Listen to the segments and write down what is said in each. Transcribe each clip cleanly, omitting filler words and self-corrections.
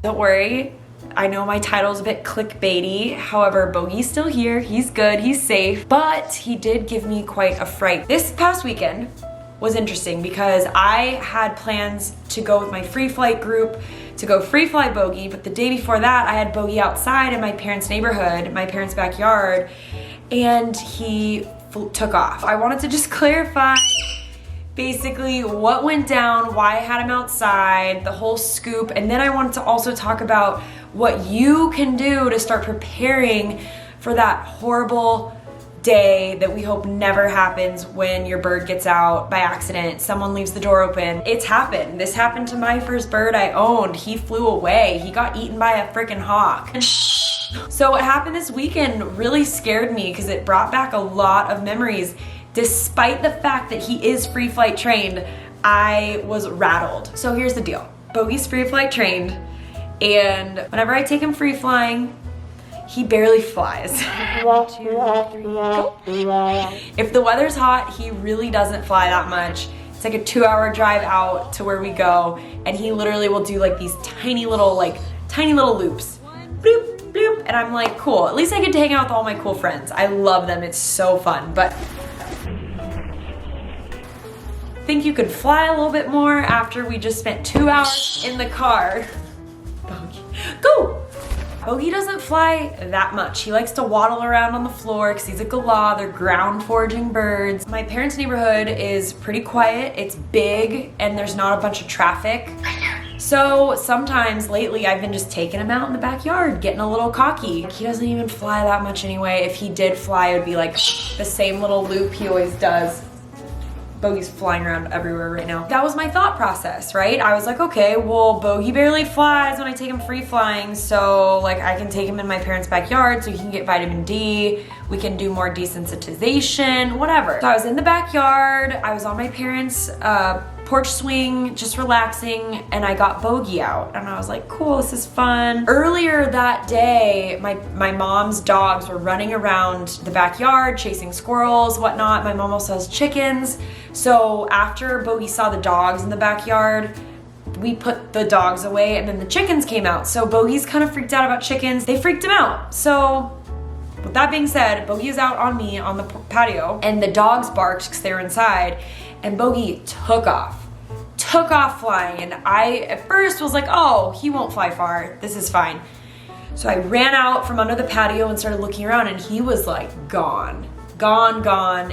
Don't worry, I know my title's a bit clickbaity. However, Bogie's still here. He's good, he's safe, but he did give me quite a fright. This past weekend was interesting because I had plans to go with my free flight group to go free fly Bogie, but the day before that I had Bogie outside in my parents' neighborhood, my parents' backyard, and he took off. I wanted to just clarify basically what went down, why I had him outside, the whole scoop, and then I wanted to also talk about what you can do to start preparing for that horrible day that we hope never happens when your bird gets out by accident, someone leaves the door open. It's happened. This happened to my first bird I owned. He flew away. He got eaten by a freaking hawk. So what happened this weekend really scared me because it brought back a lot of memories. Despite the fact that he is free flight trained, I was rattled. So here's the deal. Bogie's free flight trained, and whenever I take him free flying, he barely flies. 1, 2, 3, go. If the weather's hot, he really doesn't fly that much. It's like a 2-hour drive out to where we go, and he literally will do like these tiny little loops. Bloop, bloop, and I'm like, cool. At least I get to hang out with all my cool friends. I love them, it's so fun, but I think you could fly a little bit more after we just spent 2 hours in the car. Bogie, go! Bogie doesn't fly that much. He likes to waddle around on the floor because he's a galah. They're ground foraging birds. My parents' neighborhood is pretty quiet. It's big and there's not a bunch of traffic. So sometimes lately I've been just taking him out in the backyard, getting a little cocky. He doesn't even fly that much anyway. If he did fly, it would be like the same little loop he always does. Bogie's flying around everywhere right now. That was my thought process, right? I was like, okay, well, Bogie barely flies when I take him free flying, so like I can take him in my parents' backyard so he can get vitamin D, we can do more desensitization, whatever. So I was in the backyard, I was on my parents' porch swing, just relaxing, and I got Bogie out, and I was like, cool, this is fun. Earlier that day, my mom's dogs were running around the backyard, chasing squirrels, whatnot. My mom also has chickens, so after Bogie saw the dogs in the backyard, we put the dogs away, and then the chickens came out. So Bogie's kind of freaked out about chickens. They freaked him out. So with that being said, Bogie is out on me on the patio, and the dogs barked because they were inside, and Bogie took off flying, and I at first was like, oh, he won't fly far, this is fine. So I ran out from under the patio and started looking around, and he was like gone.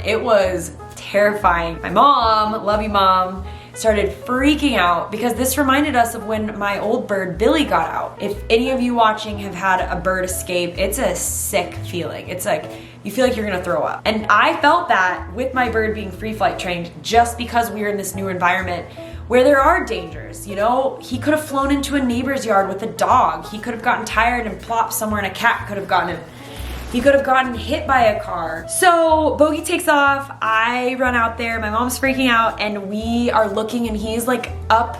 It was terrifying. My mom, love you mom, started freaking out because this reminded us of when my old bird Billy got out. If any of you watching have had a bird escape, it's a sick feeling. It's like you feel like you're gonna throw up. And I felt that with my bird being free flight trained just because we were in this new environment where there are dangers, you know? He could have flown into a neighbor's yard with a dog. He could have gotten tired and plopped somewhere and a cat could have gotten him. He could have gotten hit by a car. So Bogie takes off, I run out there, my mom's freaking out, and we are looking, and he's like up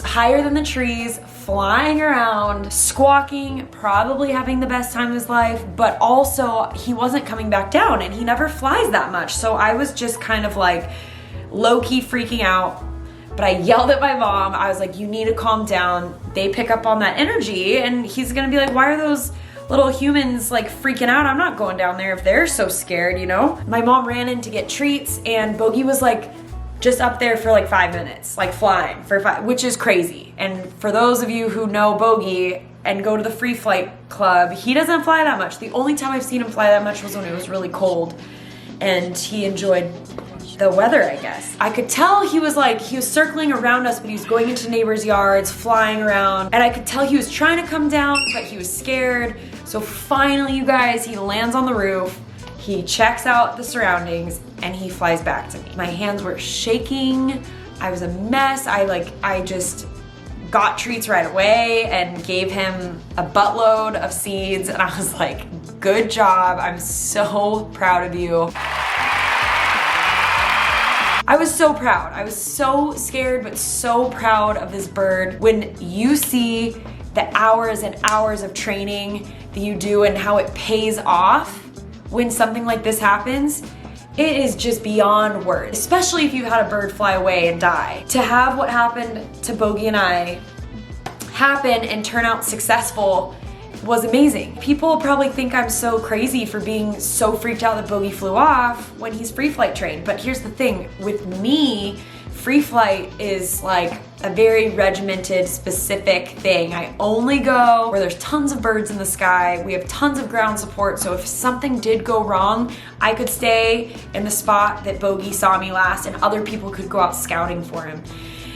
higher than the trees, flying around, squawking, probably having the best time of his life, but also he wasn't coming back down, and he never flies that much. So I was just kind of like low-key freaking out, but I yelled at my mom. I was like, you need to calm down. They pick up on that energy, and he's gonna be like, why are those little humans like freaking out? I'm not going down there if they're so scared, you know? My mom ran in to get treats, and Bogie was like just up there for like 5 minutes, like flying for 5, which is crazy. And for those of you who know Bogie and go to the free flight club, he doesn't fly that much. The only time I've seen him fly that much was when it was really cold and he enjoyed the weather, I guess. I could tell he was circling around us, but he was going into neighbors' yards, flying around, and I could tell he was trying to come down, but he was scared. So finally, you guys, he lands on the roof, he checks out the surroundings, and he flies back to me. My hands were shaking, I was a mess. I just got treats right away and gave him a buttload of seeds, and I was like, good job, I'm so proud of you. I was so proud. I was so scared, but so proud of this bird. When you see the hours and hours of training that you do and how it pays off when something like this happens, it is just beyond words, especially if you've had a bird fly away and die. To have what happened to Bogie and I happen and turn out successful was amazing. People probably think I'm so crazy for being so freaked out that Bogie flew off when he's free flight trained. But here's the thing, with me, free flight is like a very regimented, specific thing. I only go where there's tons of birds in the sky. We have tons of ground support, so if something did go wrong, I could stay in the spot that Bogie saw me last and other people could go out scouting for him.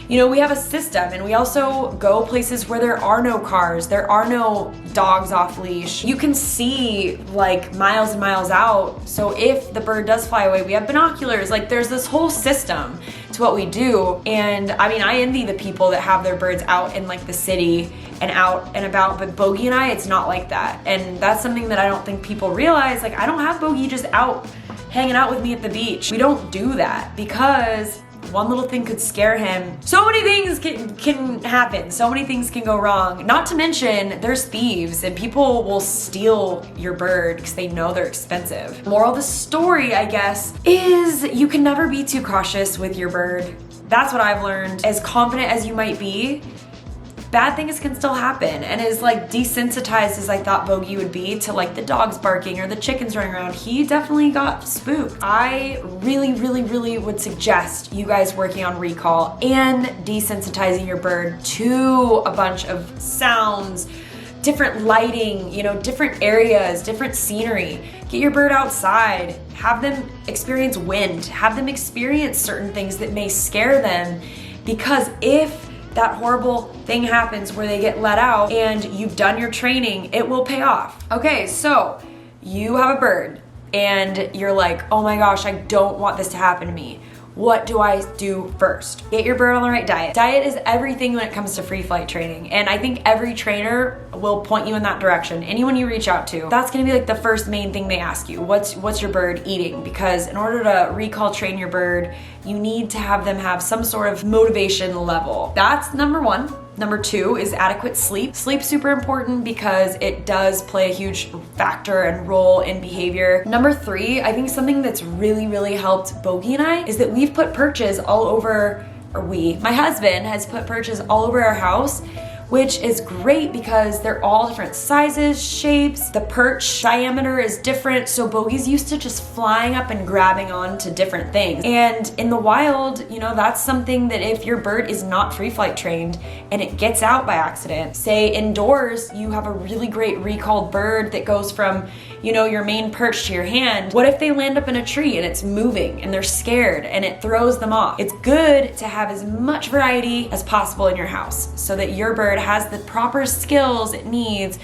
You know, we have a system, and we also go places where there are no cars, there are no dogs off leash. You can see like miles and miles out. So if the bird does fly away, we have binoculars. Like, there's this whole system to what we do. And I mean, I envy the people that have their birds out in like the city and out and about, but Bogie and I, it's not like that. And that's something that I don't think people realize. Like, I don't have Bogie just out hanging out with me at the beach. We don't do that because one little thing could scare him. So many things can happen. So many things can go wrong. Not to mention, there's thieves and people will steal your bird because they know they're expensive. Moral of the story, I guess, is you can never be too cautious with your bird. That's what I've learned. As confident as you might be, bad things can still happen. And as like desensitized as I thought Bogie would be to like the dogs barking or the chickens running around, he definitely got spooked. I really would suggest you guys working on recall and desensitizing your bird to a bunch of sounds, different lighting, you know, different areas, different scenery. Get your bird outside, have them experience wind, have them experience certain things that may scare them, because if that horrible thing happens where they get let out and you've done your training, it will pay off. Okay, so you have a bird and you're like, oh my gosh, I don't want this to happen to me. What do I do first? Get your bird on the right diet. Diet is everything when it comes to free flight training. And I think every trainer will point you in that direction. Anyone you reach out to, that's gonna be like the first main thing they ask you. What's your bird eating? Because in order to recall train your bird, you need to have them have some sort of motivation level. That's number one. Number two is adequate sleep. Sleep's super important because it does play a huge factor and role in behavior. Number three, I think something that's really helped Bogie and I is that we've put perches all over, my husband has put perches all over our house, which is great because they're all different sizes, shapes, the perch diameter is different, so Bogie's used to just flying up and grabbing onto different things. And in the wild, you know, that's something that if your bird is not free flight trained and it gets out by accident, say indoors, you have a really great recalled bird that goes from, you know, your main perch to your hand. What if they land up in a tree and it's moving and they're scared and it throws them off? It's good to have as much variety as possible in your house so that your bird has the proper skills it needs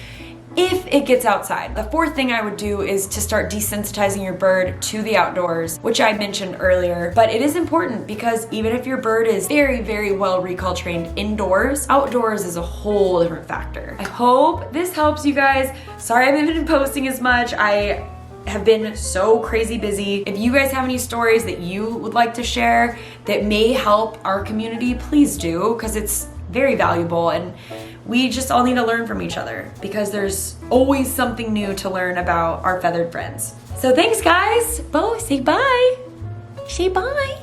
if it gets outside. The fourth thing I would do is to start desensitizing your bird to the outdoors, which I mentioned earlier, but it is important because even if your bird is very well recall trained indoors, outdoors is a whole different factor. I hope this helps you guys. Sorry I haven't been posting as much. I have been so crazy busy. If you guys have any stories that you would like to share that may help our community, please do, because it's very valuable and we just all need to learn from each other because there's always something new to learn about our feathered friends. So thanks guys. Bo, say bye. Say bye.